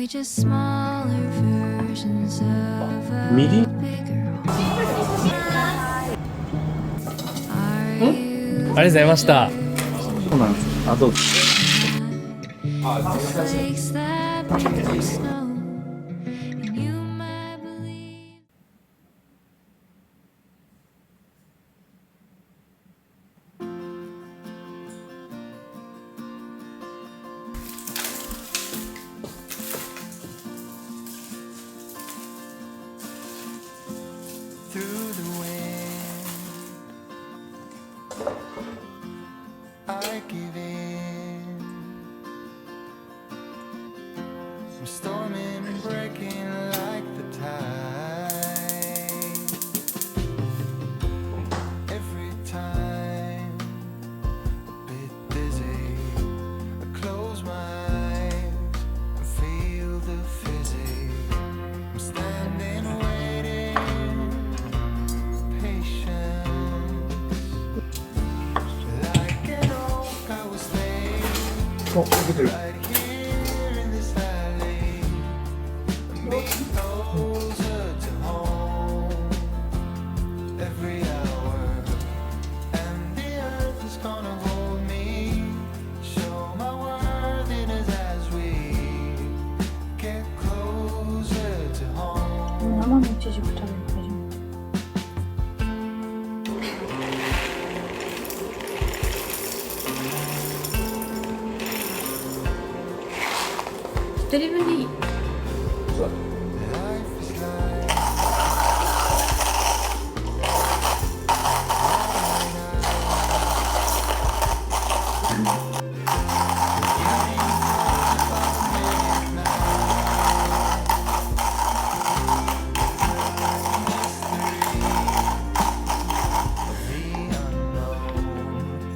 just smaller versions of a みりん bigger Are you ありがとうございました。そうなんです。あ、どうぞ。 flakes that turn to snow? And you might believe through the wind. I give in. I'm storming and breaking like the tide. Every time a bit dizzy, I close my eyes and feel the physics. I'm standing waiting, patient. Like an oak, I will stay お、受けてる。 right here in this alley. Be closer to home every hour, and the earth is gonna hold me. Show my worthiness as we get closer to home. 生のイチジク食べる大丈夫？一人分でいい。 Life is like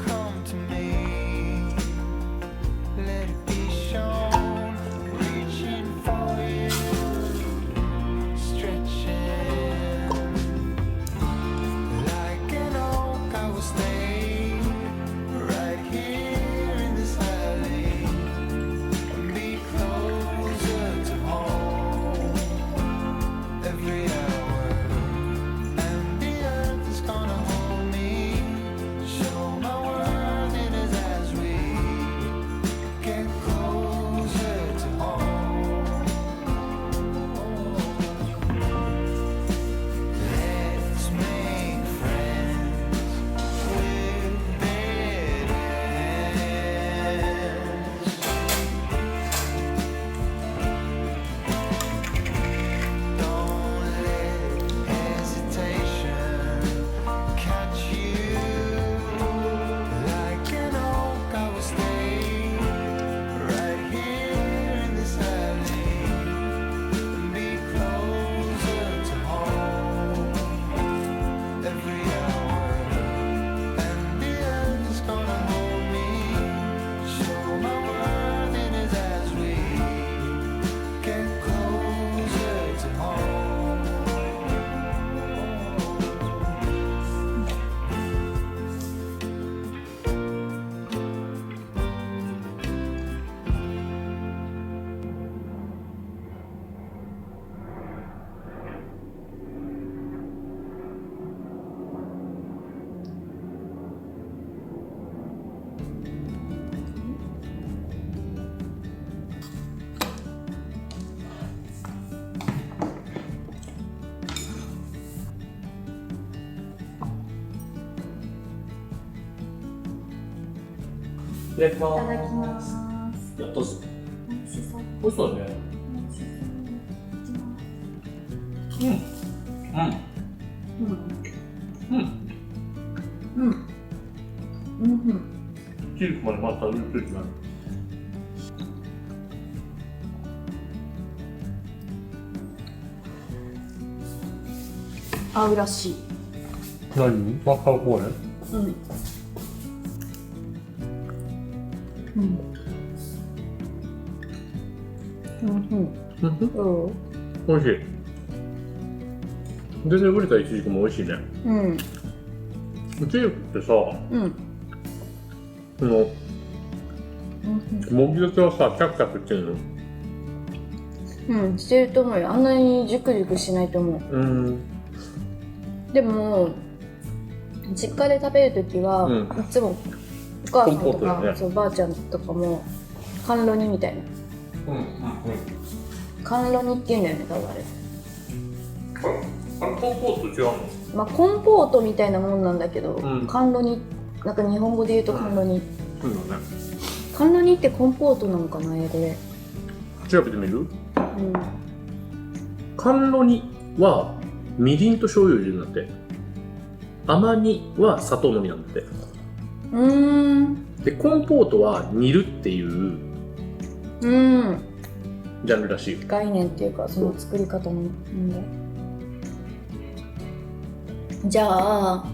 come to me, let it be shown, reaching for you, stretching like an oak. I will stay right here in this alley and be closer to home every hour, and the earth is gonna hold me. Show my worthiness as we get closer to home. Let's make friends with dead ends. Don't let hesitation catch you. Like an oak, I will stay right here in this alley and be closer to home every hour, and the earth is gonna hold me. Show my worthiness as we get closer to home.いただきまいただきます。す。やっとす。美味しそう。美味しそうだね。うん。うん。うん。チーズまでまた食べるときなる。合うらしい。何？マカロコーネ？うん。美味しい。全然売れたイチジクも美味しいね。イチジクってさ、そのもぎたてはさ、チャクチャクっていうのうんしてると思うよ。あんなにジュクジュクしないと思う。でも実家で食べるときは、いつもお母さんとか、コンポートだねそうばあちゃんとかも甘露煮みたいな、甘露煮っていうんだよね多分あれ。あれコンポート違うの？まあコンポートみたいなもんなんだけど、甘露煮なんか日本語で言うと甘露煮、そうだね。甘露煮ってコンポートなのかな英語で。調べてみる？甘露煮はみりんと醤油入れるんだって。甘煮は砂糖のみなんだって。でコンポートは煮るっていうジャンルらしいよ。概念っていうかその作り方の問題。じゃあ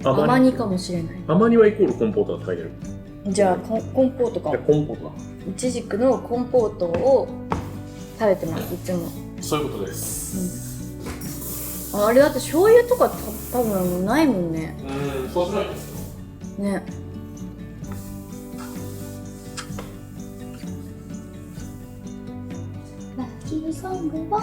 甘煮かもしれない。甘煮はイコールコンポートだって書いてある。じゃあコンポートか。コンポートだ。いちじくのコンポートを食べてますいつも。そういうことです。あれだって醤油とか多分ないもんね。そうしないですよ。ね。ラッキーソングは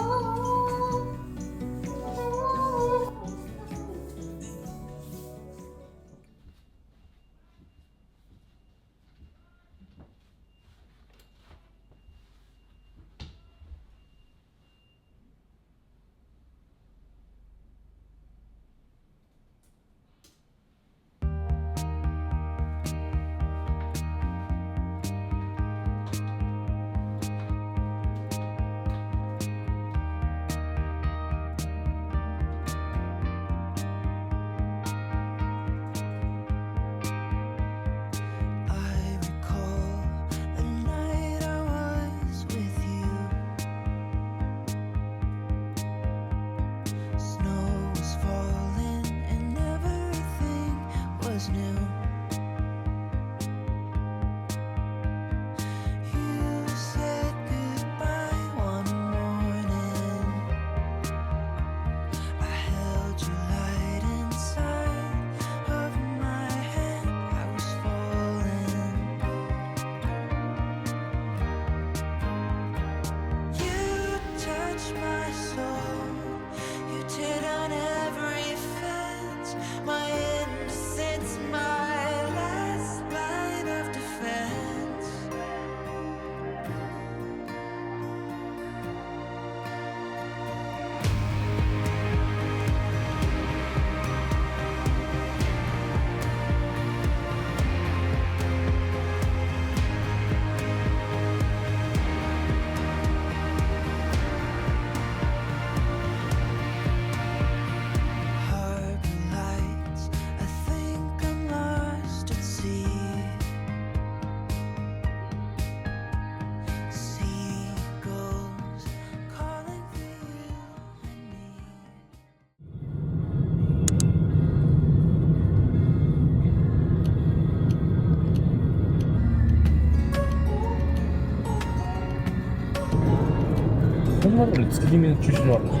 こんなのに月決めの駐車場あるの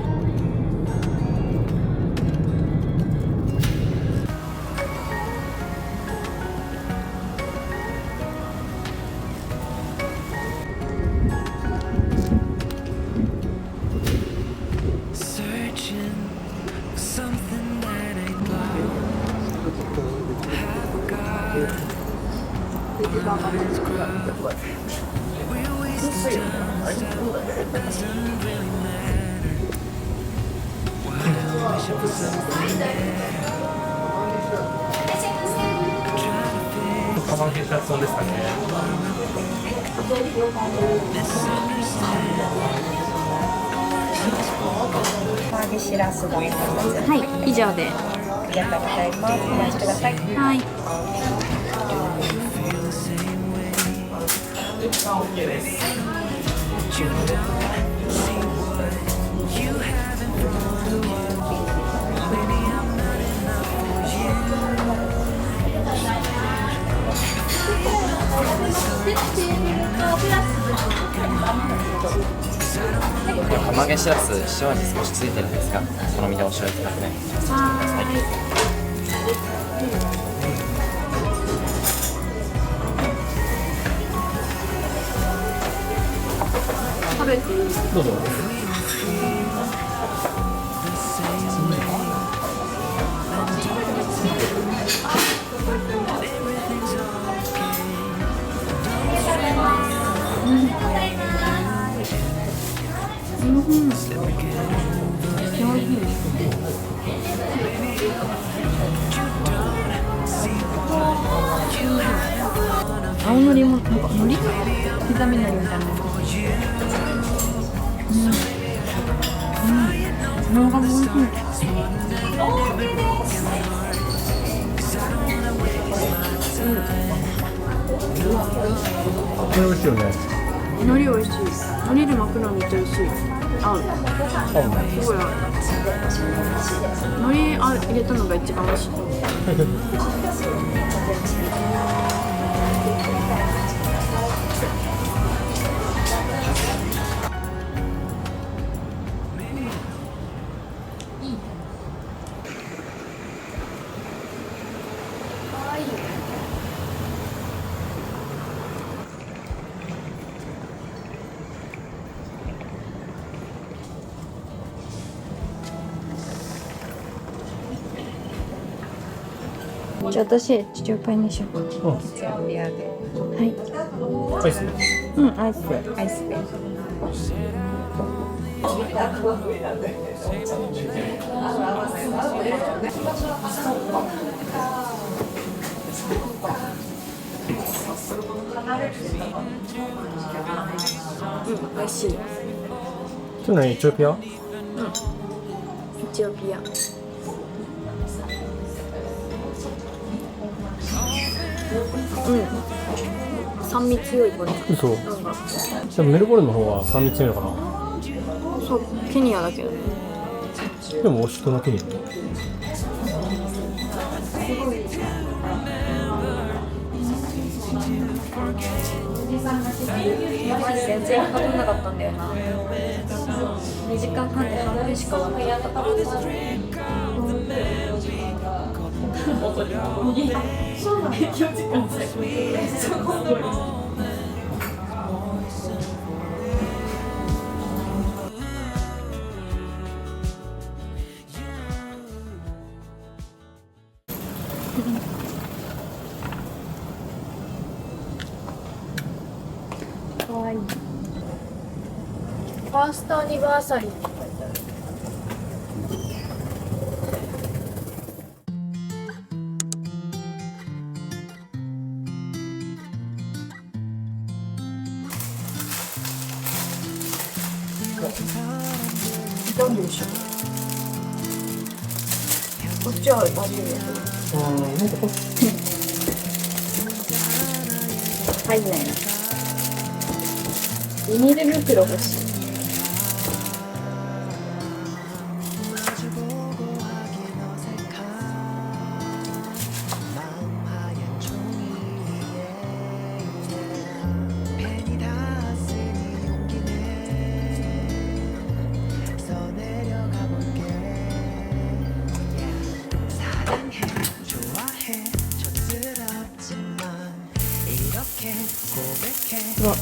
？Searching for something that ain't lost. Have got we're wasting time, stuff doesn't really matter. While wishing for something there. Trying to fix カバン消したそうですかね。 釜揚げしらす丼2つ。はい以上で。ありがとうございます。お待ちください。はい。 釜揚げしらす塩味少しついてるんですが、好みでお塩使ってね。食べていい？どうぞ。青のりもなんかのり刻みのりみたいな。なんかもう美味しい。これ美味しいよね。のり美味しい。のりで巻くのめっちゃ美味しい。合う。すごい合う。のり入れたのが一番美味しい。じゃあ私地中パイにしようか。ツヤピアではい。アイス。うん、アイスで。アイスでうん、美味しい。それ何エチオピア？エチオピア。うん。酸味強いこれ。嘘。なんかでもメルボルンの方は酸味強いのかな。そうケニアだけど。でも美味しくなけに。全然かかんなかったんだよな。2時間半で半分しか終わらなかった。かわいい。ファーストアニバーサリーって書いてある。傷んでるでしょ。こっちは大丈夫やけど。なんか入んないな。ビニール袋欲しい。うわ。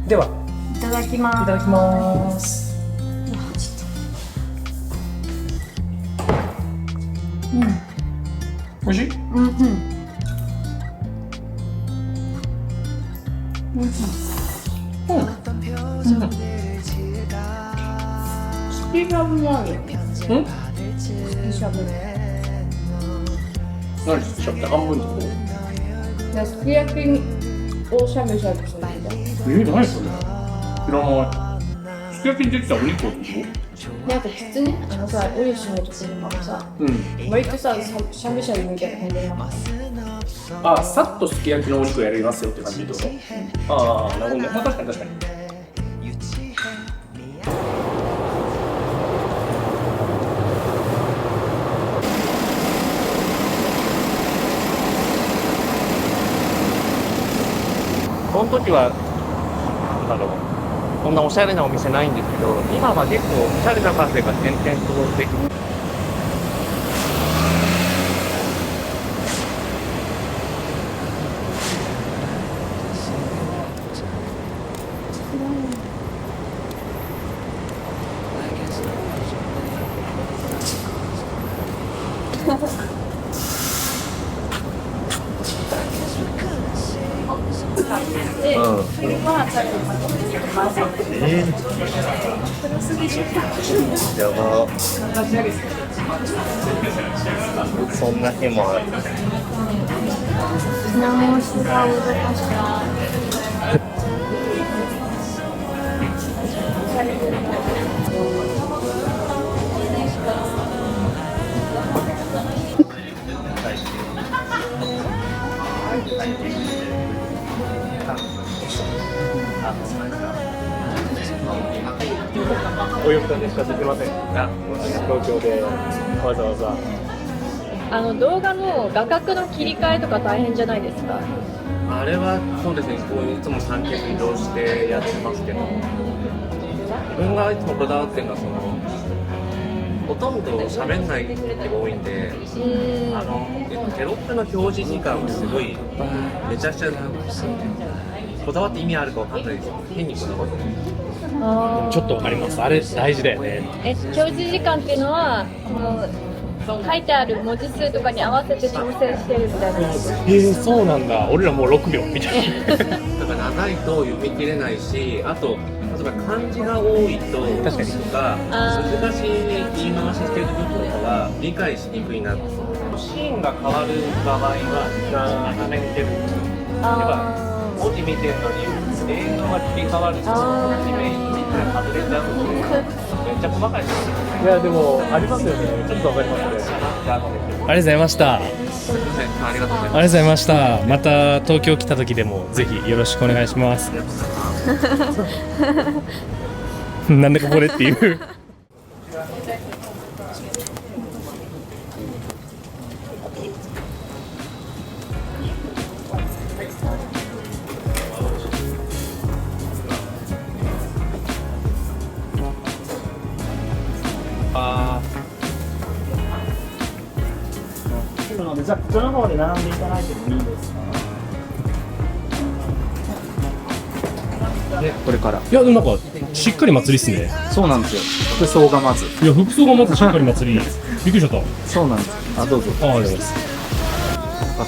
では、いただきます。いただきます。美味しい？うんうん。スピラブもある。うん？スピラブ。何しちゃって半分とこ？すき焼きをしゃぶしゃぶするんだ。何それ？知らない。すき焼きにできたお肉をでしょ？なんかきつね、さ、ウリッシュのところからさ、割とさ、しゃぶしゃぶみたいな感じであ、さっとすき焼きのお肉やりますよって感じってこと？ああ、なるほどね。まあ確かに確かに。その時はなんだろう、こんなおしゃれなお店ないんですけど、今は結構おしゃれなカフェが点々とできて。やば。そんな日もある。何もしが動かしたお呼び立てしかできませんが、東京でわざわざ。動画の画角の切り替えとか大変じゃないですか？あれはそうですね、こういつも三脚移動してやってますけど、自分がいつもこだわってるのはほとんど喋んないって多いんで、テロップの表示時間がすごいめちゃくちゃこだわって意味あるかわかんないですけど、変にこだわってちょっとわかります。あれ大事だよね。表示時間っていうのは書いてある文字数とかに合わせて調整してるみたいな。そうなんだ。俺らもう6秒みたいな。だから長いと読み切れないし、あと例えば漢字が多いと確かにとか難しい言い回ししてる部分とかは理解しにくいな。シーンが変わる場合は長めに出る。例えば文字見てるのに映像が切り替わるとイメージが外れちゃうのでめっちゃ細かいです。いやでもありますよね。ちょっとわかりますね。ありがとうございました。ありがとうございます。ありがとうございました。また東京来た時でもぜひよろしくお願いします。なんでここでっていう。じゃあこちらの方で並んでいただいてもいいですか？で、これから。いやでもなんかしっかり祭りっすね。そうなんですよ。服装がまず。いや服装がまずしっかり祭り。びっくりしちゃった。そうなんです。あ、どうぞ。ありがとうございます。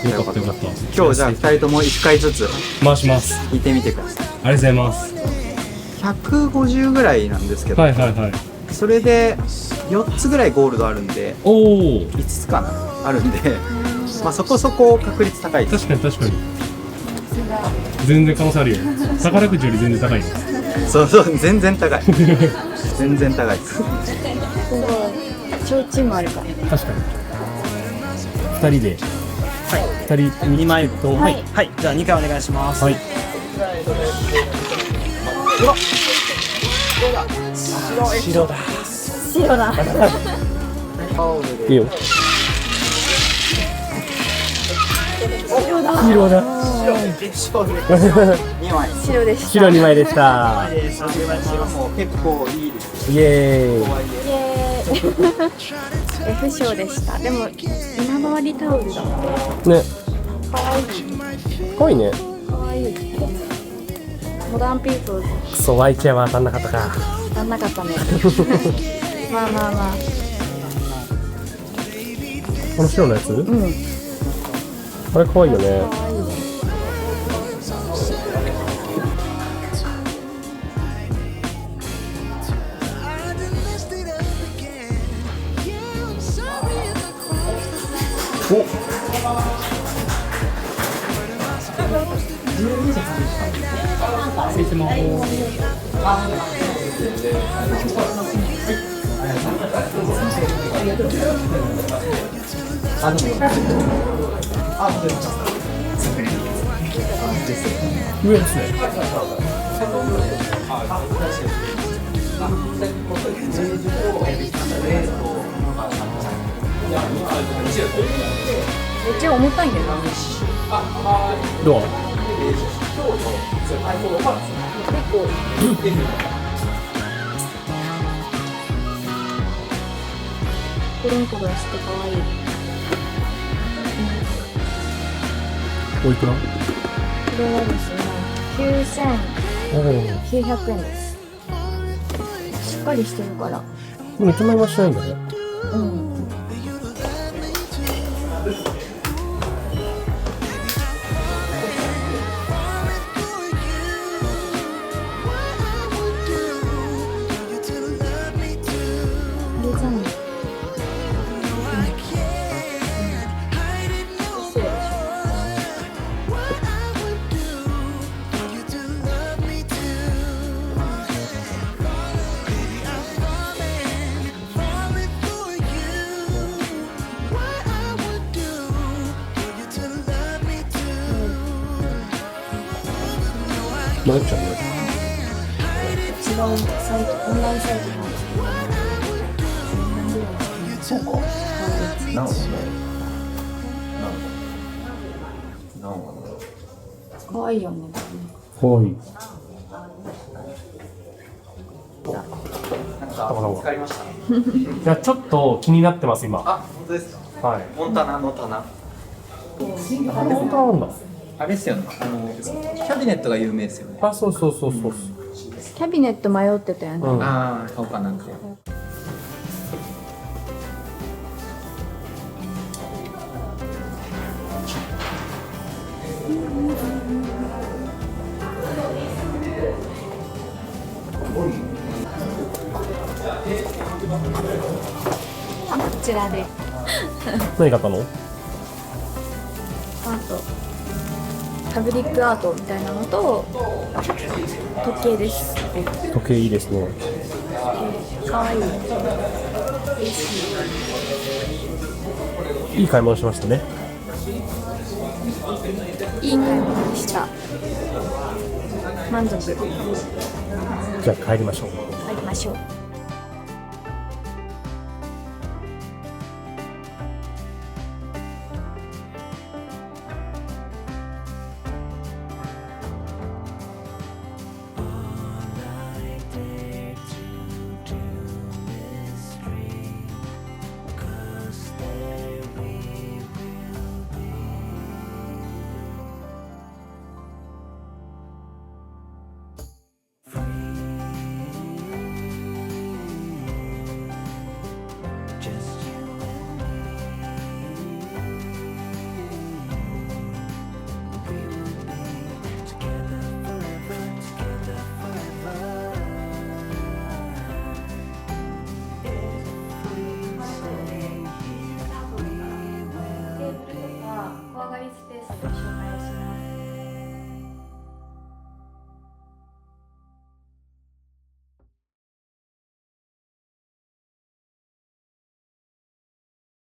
よかったよかった。今日じゃあ2人とも1回ずつ回します。聞いてみてください。ありがとうございます。150ぐらいなんですけど。はいはいはい。それで4つぐらいゴールドあるんで。おお。5つかなあるんで。まあそこそこ確率高いです。確かに確かに。全然可能性あるよ。宝くじより全然高い。そうそう、全然高い。全然高いです。すごい。提灯もあるから。確かに。2人で。はい。2人2枚と。はい。はい。じゃあ2回お願いします。はい。白だ。白だ。いいよ。白だ。白でした。白2枚でした。結構いいです。イエーイ。イエーイ。F 賞でした。でも今治タオルだ。ね。可愛い。可愛いね。可愛い。モダンピープルズ。クソワイチェは当たんなかったか。当たんなかったね。まあまあまあ。この白のやつ？うん。あれ可愛いよね。可愛いね。お。失礼します上ですね。めっちゃ重たいんだよな。どう？コロンコロして可愛い。おいくら？これはですね、9900円です。しっかりしてるから。でも1万円はしないんだね。うん。迷っちゃうね。違うサイト、オンラインサイトなんですけど。そうか。何話可愛いよね。かわいい。使いました。いや、ちょっと気になってます今。あ、本当ですか。はい。モンタナの棚。本当なんだ。あれですよね。キャビネットが有名ですよね。あ、そうそうそうそう。キャビネット迷ってたよね。ああ、買おうかなんか。こちらで。何買ったの？アート。ファブリックアートみたいなのと時計です。時計いいですね。可愛い。いい買い物しましたね。いい買い物でした。満足。じゃあ帰りましょう。帰りましょう。